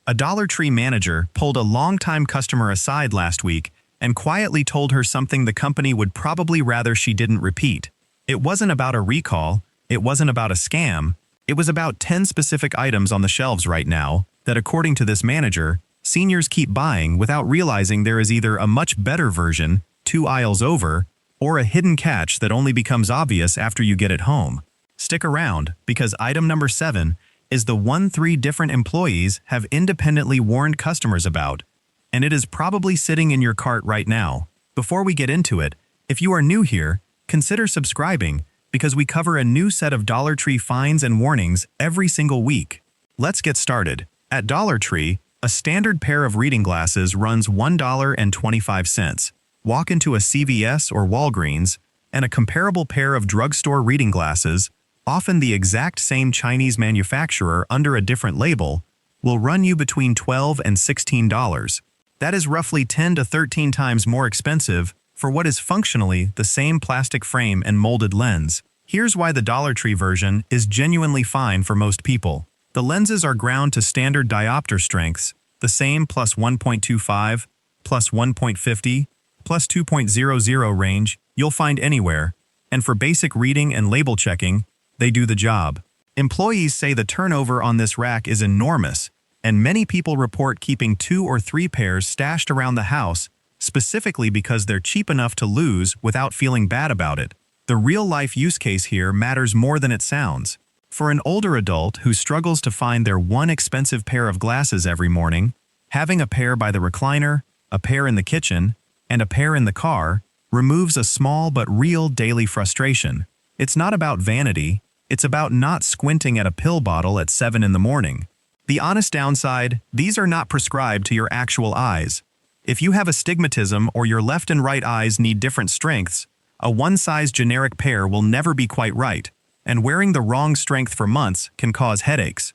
A Dollar Tree manager pulled a longtime customer aside last week and quietly told her something the company would probably rather she didn't repeat. It wasn't about a recall, it wasn't about a scam, it was about 10 specific items on the shelves right now that, according to this manager, seniors keep buying without realizing there is either a much better version 2 aisles over or a hidden catch that only becomes obvious after you get it home. Stick around, because item number 7 is the one 3 different employees have independently warned customers about, and it is probably sitting in your cart right now. Before we get into it, if you are new here, consider subscribing, because we cover a new set of Dollar Tree finds and warnings every single week. Let's get started. At Dollar Tree, a standard pair of reading glasses runs $1.25. Walk into a CVS or Walgreens, and a comparable pair of drugstore reading glasses, often the exact same Chinese manufacturer under a different label, will run you between $12 and $16. That is roughly 10 to 13 times more expensive for what is functionally the same plastic frame and molded lens. Here's why the Dollar Tree version is genuinely fine for most people. The lenses are ground to standard diopter strengths, the same plus 1.25, plus 1.50, plus 2.00 range you'll find anywhere, and for basic reading and label checking, they do the job. Employees say the turnover on this rack is enormous, and many people report keeping 2 or 3 pairs stashed around the house specifically because they're cheap enough to lose without feeling bad about it. The real-life use case here matters more than it sounds. For an older adult who struggles to find their one expensive pair of glasses every morning, having a pair by the recliner, a pair in the kitchen, and a pair in the car removes a small but real daily frustration. It's not about vanity, it's about not squinting at a pill bottle at 7 in the morning. The honest downside, these are not prescribed to your actual eyes. If you have astigmatism or your left and right eyes need different strengths, a one-size generic pair will never be quite right, and wearing the wrong strength for months can cause headaches.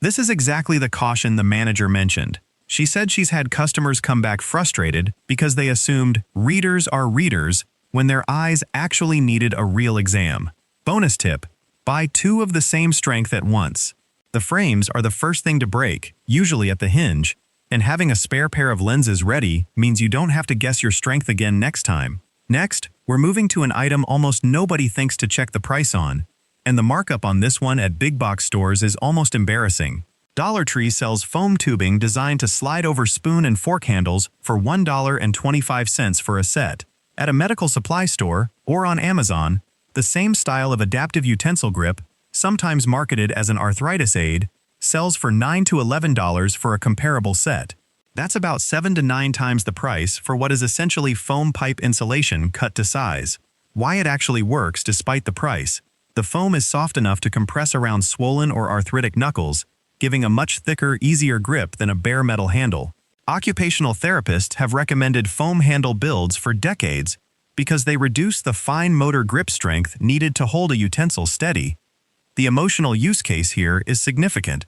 This is exactly the caution the manager mentioned. She said she's had customers come back frustrated because they assumed readers are readers when their eyes actually needed a real exam. Bonus tip: buy 2 of the same strength at once. The frames are the first thing to break, usually at the hinge, and having a spare pair of lenses ready means you don't have to guess your strength again next time. Next, we're moving to an item almost nobody thinks to check the price on, and the markup on this one at big box stores is almost embarrassing. Dollar Tree sells foam tubing designed to slide over spoon and fork handles for $1.25 for a set. At a medical supply store, or on Amazon, the same style of adaptive utensil grip, sometimes marketed as an arthritis aid, sells for $9 to $11 for a comparable set. That's about 7 to 9 times the price for what is essentially foam pipe insulation cut to size. Why it actually works despite the price: the foam is soft enough to compress around swollen or arthritic knuckles, giving a much thicker, easier grip than a bare metal handle. Occupational therapists have recommended foam handle builds for decades because they reduce the fine motor grip strength needed to hold a utensil steady. The emotional use case here is significant.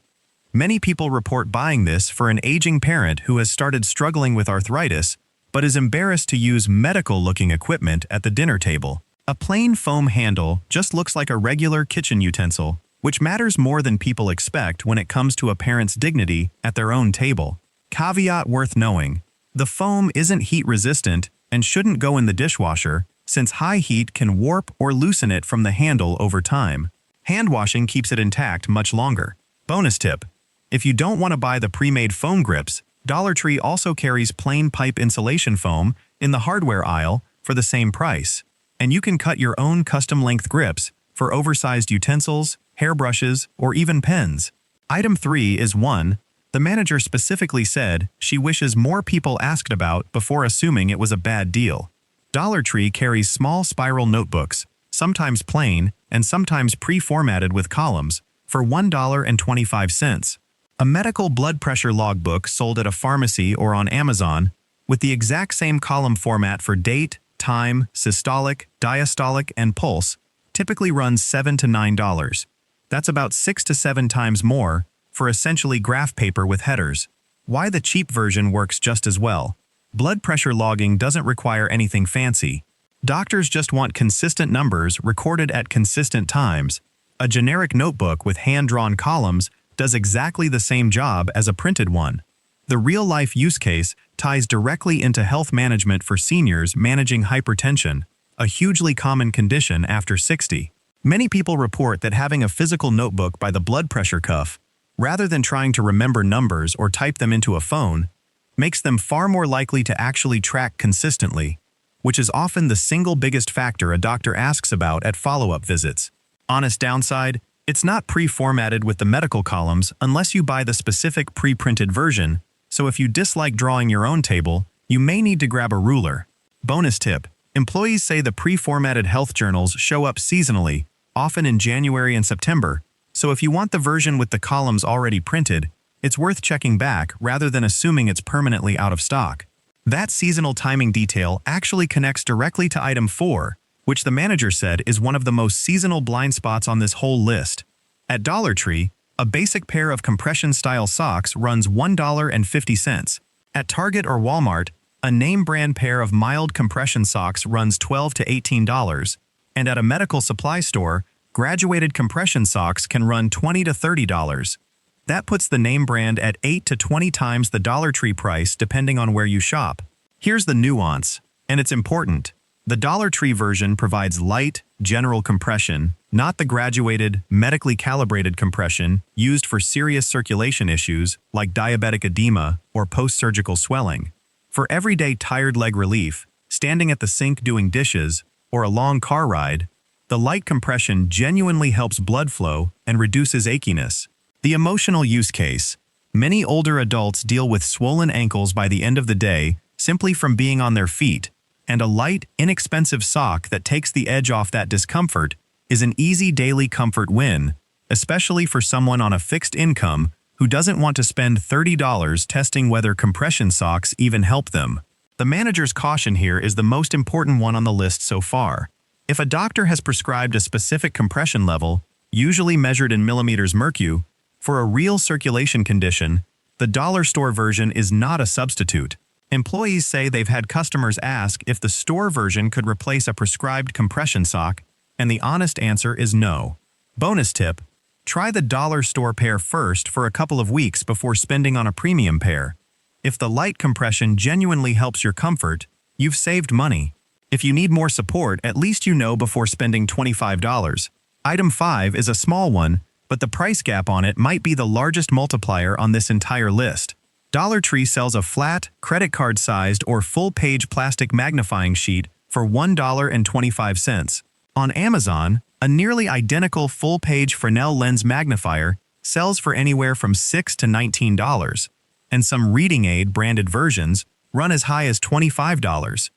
Many people report buying this for an aging parent who has started struggling with arthritis but is embarrassed to use medical-looking equipment at the dinner table. A plain foam handle just looks like a regular kitchen utensil, which matters more than people expect when it comes to a parent's dignity at their own table. Caveat worth knowing: the foam isn't heat-resistant and shouldn't go in the dishwasher, since high heat can warp or loosen it from the handle over time. Hand washing keeps it intact much longer. Bonus tip: if you don't want to buy the pre-made foam grips, Dollar Tree also carries plain pipe insulation foam in the hardware aisle for the same price. And you can cut your own custom-length grips for oversized utensils, hairbrushes, or even pens. Item 3 is one the manager specifically said she wishes more people asked about before assuming it was a bad deal. Dollar Tree carries small spiral notebooks, sometimes plain and sometimes pre-formatted with columns, for $1.25. A medical blood pressure logbook sold at a pharmacy or on Amazon with the exact same column format for date, time, systolic, diastolic, and pulse typically runs $7 to $9. That's about 6 to 7 times more for essentially graph paper with headers. Why the cheap version works just as well: blood pressure logging doesn't require anything fancy. Doctors just want consistent numbers recorded at consistent times. A generic notebook with hand-drawn columns does exactly the same job as a printed one. The real-life use case ties directly into health management for seniors managing hypertension, a hugely common condition after 60. Many people report that having a physical notebook by the blood pressure cuff, rather than trying to remember numbers or type them into a phone, makes them far more likely to actually track consistently, which is often the single biggest factor a doctor asks about at follow-up visits. Honest downside, it's not pre-formatted with the medical columns unless you buy the specific pre-printed version, so if you dislike drawing your own table, you may need to grab a ruler. Bonus tip: employees say the pre-formatted health journals show up seasonally, often in January and September, so if you want the version with the columns already printed, it's worth checking back rather than assuming it's permanently out of stock. That seasonal timing detail actually connects directly to item 4, which the manager said is one of the most seasonal blind spots on this whole list. At Dollar Tree, a basic pair of compression-style socks runs $1.50. At Target or Walmart, a name-brand pair of mild compression socks runs $12 to $18, and at a medical supply store, graduated compression socks can run $20 to $30. That puts the name brand at 8 to 20 times the Dollar Tree price depending on where you shop. Here's the nuance, and it's important. The Dollar Tree version provides light, general compression, not the graduated, medically calibrated compression used for serious circulation issues like diabetic edema or post-surgical swelling. For everyday tired leg relief, standing at the sink doing dishes, or a long car ride, the light compression genuinely helps blood flow and reduces achiness. The emotional use case. Many older adults deal with swollen ankles by the end of the day simply from being on their feet, and a light, inexpensive sock that takes the edge off that discomfort is an easy daily comfort win, especially for someone on a fixed income who doesn't want to spend $30 testing whether compression socks even help them. The manager's caution here is the most important one on the list so far. If a doctor has prescribed a specific compression level, usually measured in millimeters mercury, for a real circulation condition, the dollar store version is not a substitute. Employees say they've had customers ask if the store version could replace a prescribed compression sock, and the honest answer is no. Bonus tip: try the dollar store pair first for a couple of weeks before spending on a premium pair. If the light compression genuinely helps your comfort, you've saved money. If you need more support, at least you know before spending $25. Item 5 is a small one, but the price gap on it might be the largest multiplier on this entire list. Dollar Tree sells a flat, credit card-sized or full-page plastic magnifying sheet for $1.25. On Amazon, a nearly identical full-page Fresnel lens magnifier sells for anywhere from $6 to $19, and some reading aid branded versions run as high as $25.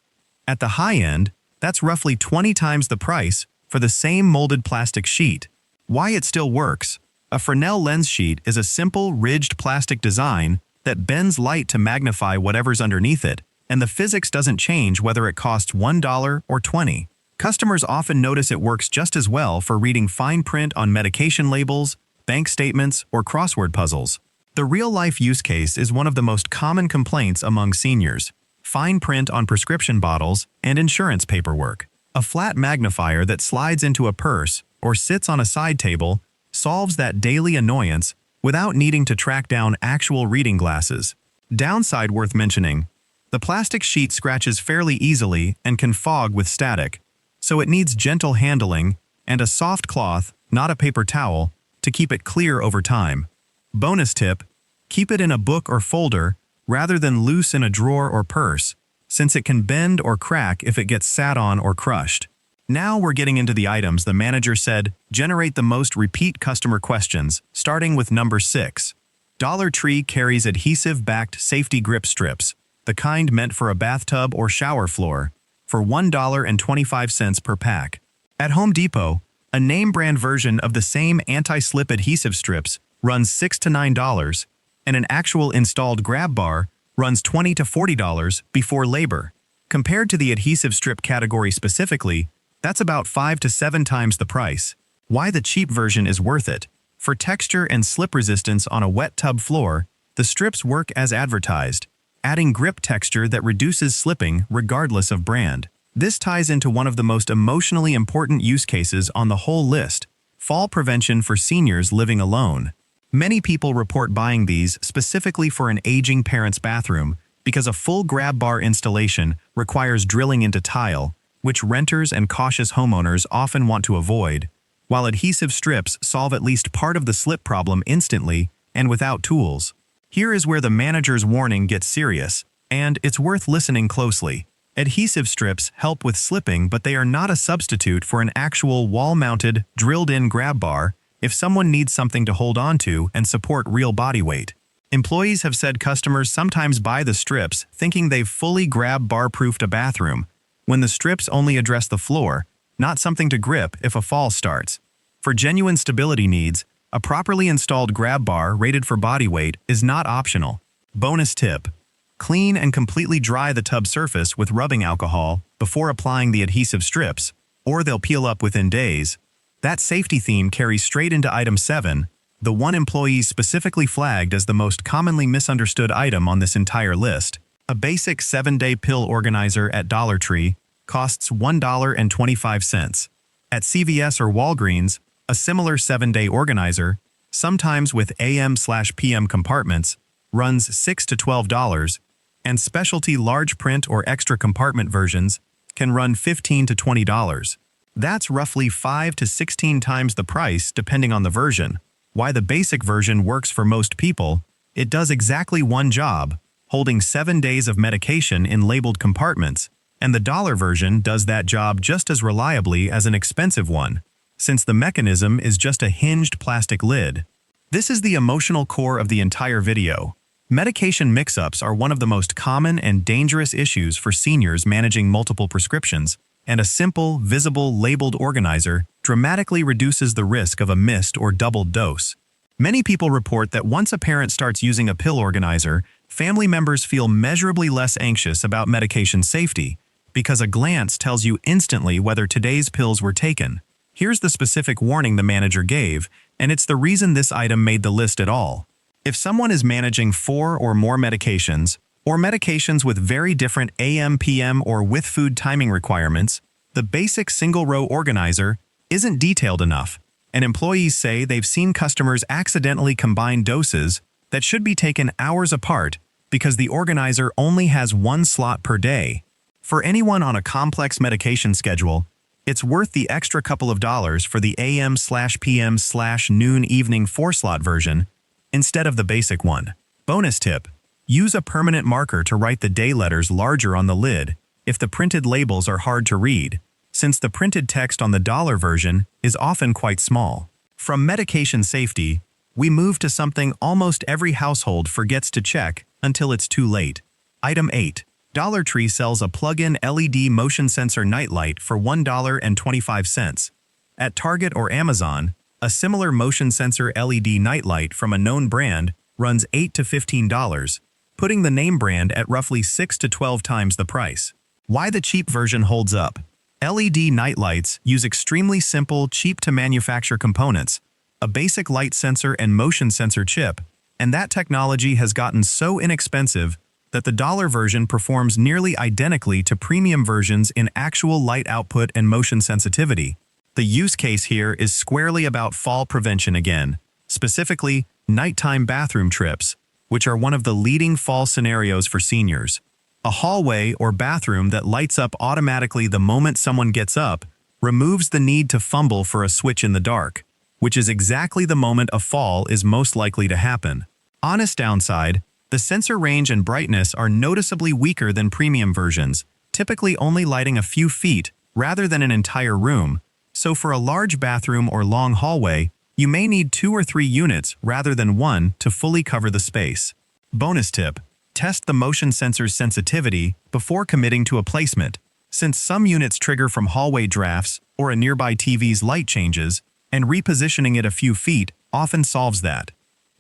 At the high end, that's roughly 20 times the price for the same molded plastic sheet. Why it still works. A Fresnel lens sheet is a simple, ridged plastic design that bends light to magnify whatever's underneath it, and the physics doesn't change whether it costs $1 or $20. Customers often notice it works just as well for reading fine print on medication labels, bank statements, or crossword puzzles. The real-life use case is one of the most common complaints among seniors: fine print on prescription bottles and insurance paperwork. A flat magnifier that slides into a purse or sits on a side table solves that daily annoyance without needing to track down actual reading glasses. Downside worth mentioning: the plastic sheet scratches fairly easily and can fog with static, so it needs gentle handling and a soft cloth, not a paper towel, to keep it clear over time. Bonus tip: keep it in a book or folder rather than loose in a drawer or purse, since it can bend or crack if it gets sat on or crushed. Now we're getting into the items the manager said generate the most repeat customer questions, starting with number 6. Dollar Tree carries adhesive-backed safety grip strips, the kind meant for a bathtub or shower floor, for $1.25 per pack. At Home Depot, a name-brand version of the same anti-slip adhesive strips runs $6 to $9, and an actual installed grab bar runs $20 to $40 before labor. Compared to the adhesive strip category specifically, that's about 5 to 7 times the price. Why the cheap version is worth it. For texture and slip resistance on a wet tub floor, the strips work as advertised, adding grip texture that reduces slipping regardless of brand. This ties into one of the most emotionally important use cases on the whole list: fall prevention for seniors living alone. Many people report buying these specifically for an aging parent's bathroom because a full grab bar installation requires drilling into tile, which renters and cautious homeowners often want to avoid, while adhesive strips solve at least part of the slip problem instantly and without tools. Here is where the manager's warning gets serious, and it's worth listening closely. Adhesive strips help with slipping, but they are not a substitute for an actual wall-mounted, drilled-in grab bar if someone needs something to hold on to and support real body weight. Employees have said customers sometimes buy the strips thinking they've fully grab bar-proofed a bathroom, when the strips only address the floor, not something to grip if a fall starts. For genuine stability needs, a properly installed grab bar rated for body weight is not optional. Bonus tip: clean and completely dry the tub surface with rubbing alcohol before applying the adhesive strips, or they'll peel up within days. That safety theme carries straight into item 7, the one employees specifically flagged as the most commonly misunderstood item on this entire list. A basic 7-day pill organizer at Dollar Tree costs $1.25. At CVS or Walgreens, a similar 7-day organizer, sometimes with AM/PM compartments, runs $6 to $12, and specialty large print or extra compartment versions can run $15 to $20. That's roughly 5 to 16 times the price depending on the version. Why the basic version works for most people: it does exactly one job, holding 7 days of medication in labeled compartments, and the dollar version does that job just as reliably as an expensive one, since the mechanism is just a hinged plastic lid. This is the emotional core of the entire video. Medication mix-ups are one of the most common and dangerous issues for seniors managing multiple prescriptions, and a simple, visible, labeled organizer dramatically reduces the risk of a missed or doubled dose. Many people report that once a parent starts using a pill organizer, family members feel measurably less anxious about medication safety, because a glance tells you instantly whether today's pills were taken. Here's the specific warning the manager gave, and it's the reason this item made the list at all. If someone is managing 4 or more medications, or medications with very different AM/PM or with food timing requirements, the basic single-row organizer isn't detailed enough, and employees say they've seen customers accidentally combine doses that should be taken hours apart because the organizer only has one slot per day. For anyone on a complex medication schedule, it's worth the extra couple of dollars for the AM/PM/noon evening 4-slot version instead of the basic one. Bonus tip: use a permanent marker to write the day letters larger on the lid if the printed labels are hard to read, since the printed text on the dollar version is often quite small. From medication safety, we move to something almost every household forgets to check until it's too late. Item 8. Dollar Tree sells a plug-in LED motion sensor nightlight for $1.25. At Target or Amazon, a similar motion sensor LED nightlight from a known brand runs $8 to $15, putting the name brand at roughly 6 to 12 times the price. Why the cheap version holds up? LED nightlights use extremely simple, cheap-to-manufacture components, a basic light sensor and motion sensor chip, and that technology has gotten so inexpensive that the dollar version performs nearly identically to premium versions in actual light output and motion sensitivity. The use case here is squarely about fall prevention again, specifically nighttime bathroom trips, which are one of the leading fall scenarios for seniors. A hallway or bathroom that lights up automatically the moment someone gets up removes the need to fumble for a switch in the dark, which is exactly the moment a fall is most likely to happen. Honest downside: the sensor range and brightness are noticeably weaker than premium versions, typically only lighting a few feet rather than an entire room, so for a large bathroom or long hallway, you may need 2 or 3 units rather than one to fully cover the space. Bonus tip: test the motion sensor's sensitivity before committing to a placement, since some units trigger from hallway drafts or a nearby TV's light changes, and repositioning it a few feet often solves that.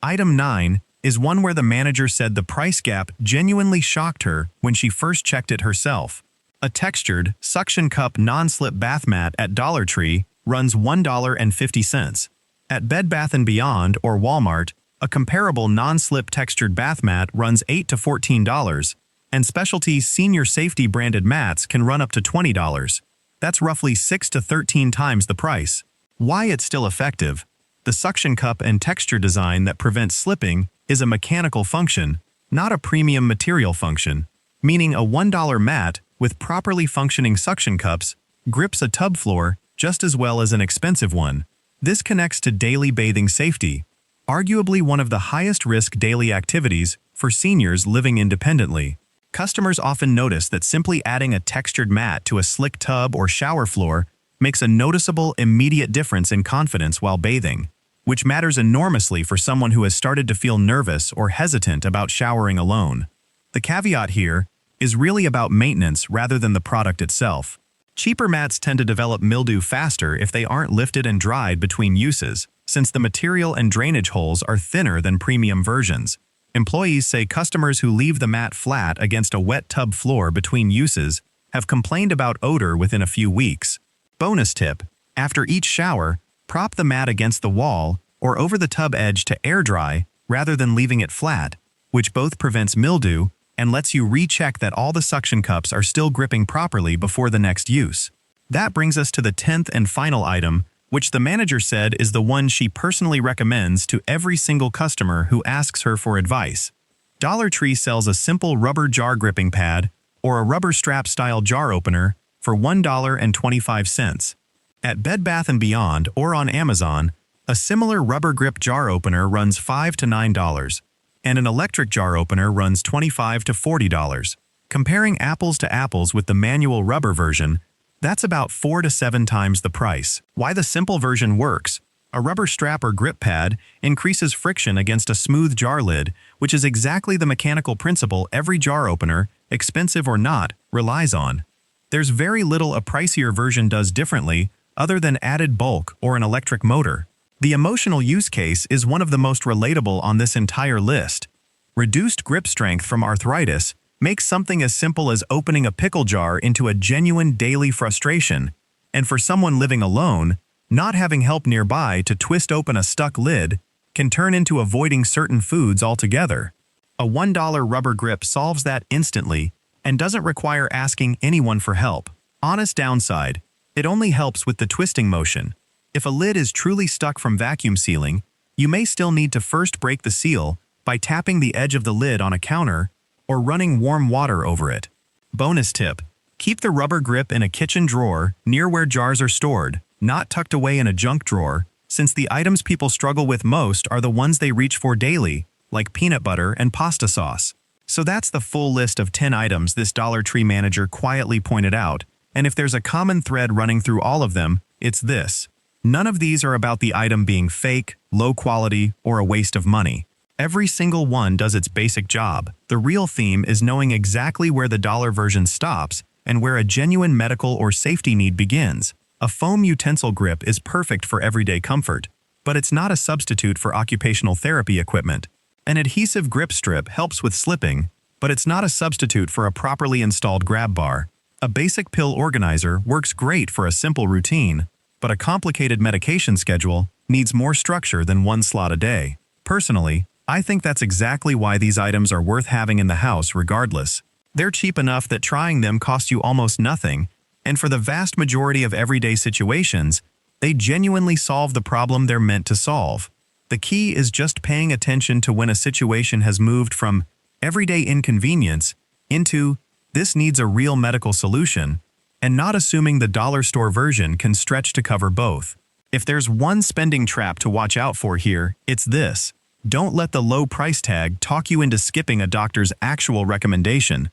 Item 9 is one where the manager said the price gap genuinely shocked her when she first checked it herself. A textured, suction cup non-slip bath mat at Dollar Tree runs $1.50. At Bed Bath & Beyond or Walmart, a comparable non-slip textured bath mat runs $8 to $14, and specialty senior safety branded mats can run up to $20. That's roughly 6 to 13 times the price. Why it's still effective? The suction cup and texture design that prevents slipping is a mechanical function, not a premium material function, meaning a $1 mat with properly functioning suction cups grips a tub floor just as well as an expensive one. This connects to daily bathing safety, arguably one of the highest risk daily activities for seniors living independently. Customers often notice that simply adding a textured mat to a slick tub or shower floor makes a noticeable, immediate difference in confidence while bathing, which matters enormously for someone who has started to feel nervous or hesitant about showering alone. The caveat here is really about maintenance rather than the product itself. Cheaper mats tend to develop mildew faster if they aren't lifted and dried between uses, since the material and drainage holes are thinner than premium versions. Employees say customers who leave the mat flat against a wet tub floor between uses have complained about odor within a few weeks. Bonus tip: after each shower, prop the mat against the wall or over the tub edge to air dry rather than leaving it flat, which both prevents mildew and lets you recheck that all the suction cups are still gripping properly before the next use. That brings us to the 10th and final item, which the manager said is the one she personally recommends to every single customer who asks her for advice. Dollar Tree sells a simple rubber jar gripping pad or a rubber strap style jar opener for $1.25. At Bed Bath & Beyond or on Amazon, a similar rubber grip jar opener runs $5 to $9, and an electric jar opener runs $25 to $40. Comparing apples to apples with the manual rubber version, that's about 4 to 7 times the price. Why the simple version works: a rubber strap or grip pad increases friction against a smooth jar lid, which is exactly the mechanical principle every jar opener, expensive or not, relies on. There's very little a pricier version does differently, other than added bulk or an electric motor. The emotional use case is one of the most relatable on this entire list. Reduced grip strength from arthritis makes something as simple as opening a pickle jar into a genuine daily frustration, and for someone living alone, not having help nearby to twist open a stuck lid can turn into avoiding certain foods altogether. A $1 rubber grip solves that instantly and doesn't require asking anyone for help. Honest downside: it only helps with the twisting motion. If a lid is truly stuck from vacuum sealing, you may still need to first break the seal by tapping the edge of the lid on a counter or running warm water over it. Bonus tip: keep the rubber grip in a kitchen drawer near where jars are stored, not tucked away in a junk drawer, since the items people struggle with most are the ones they reach for daily, like peanut butter and pasta sauce. So that's the full list of 10 items this Dollar Tree manager quietly pointed out, and if there's a common thread running through all of them, it's this: none of these are about the item being fake, low quality, or a waste of money. Every single one does its basic job. The real theme is knowing exactly where the dollar version stops and where a genuine medical or safety need begins. A foam utensil grip is perfect for everyday comfort, but it's not a substitute for occupational therapy equipment. An adhesive grip strip helps with slipping, but it's not a substitute for a properly installed grab bar. A basic pill organizer works great for a simple routine, but a complicated medication schedule needs more structure than one slot a day. Personally, I think that's exactly why these items are worth having in the house regardless. They're cheap enough that trying them costs you almost nothing, and for the vast majority of everyday situations, they genuinely solve the problem they're meant to solve. The key is just paying attention to when a situation has moved from everyday inconvenience into this needs a real medical solution, and not assuming the dollar store version can stretch to cover both. If there's one spending trap to watch out for here, it's this: don't let the low price tag talk you into skipping a doctor's actual recommendation.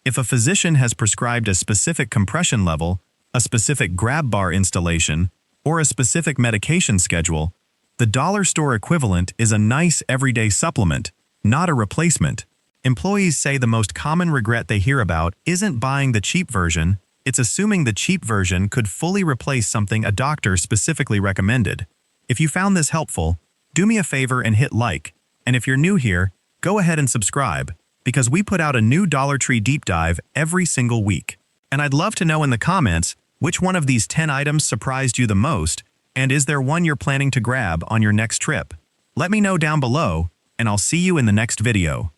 If a physician has prescribed a specific compression level, a specific grab bar installation, or a specific medication schedule, the dollar store equivalent is a nice everyday supplement, not a replacement. Employees say the most common regret they hear about isn't buying the cheap version, it's assuming the cheap version could fully replace something a doctor specifically recommended. If you found this helpful, do me a favor and hit like, and if you're new here, go ahead and subscribe, because we put out a new Dollar Tree deep dive every single week. And I'd love to know in the comments which one of these 10 items surprised you the most, and is there one you're planning to grab on your next trip? Let me know down below, and I'll see you in the next video.